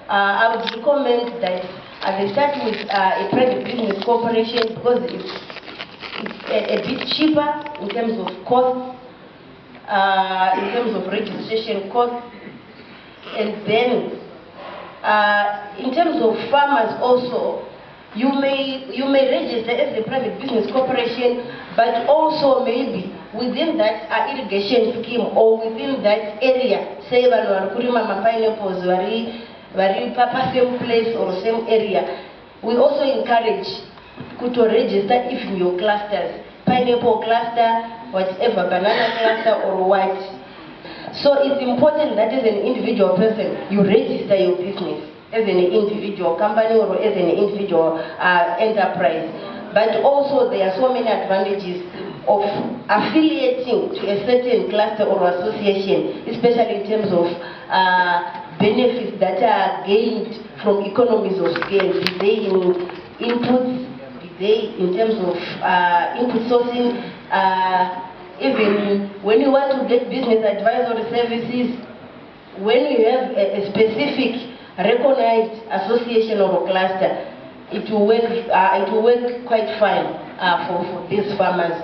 I would recommend that they start with a private business corporation because it's a bit cheaper in terms of cost, in terms of registration cost, and then in terms of farmers also, you may register as a private business corporation, but also maybe within that irrigation scheme or within that area, say Kurima pineapples, Papa same place or same area, we also encourage to register if in your clusters, pineapple cluster, whatever, banana cluster or what. So it's important that as an individual person, you register your business as an individual company or as an individual enterprise. But also there are so many advantages of affiliating to a certain cluster or association, especially in terms of benefits that are gained from economies of scale, be they in inputs, be they in terms of input sourcing, even when you want to get business advisory services, when you have a specific recognized association or a cluster, it will work quite fine for these farmers.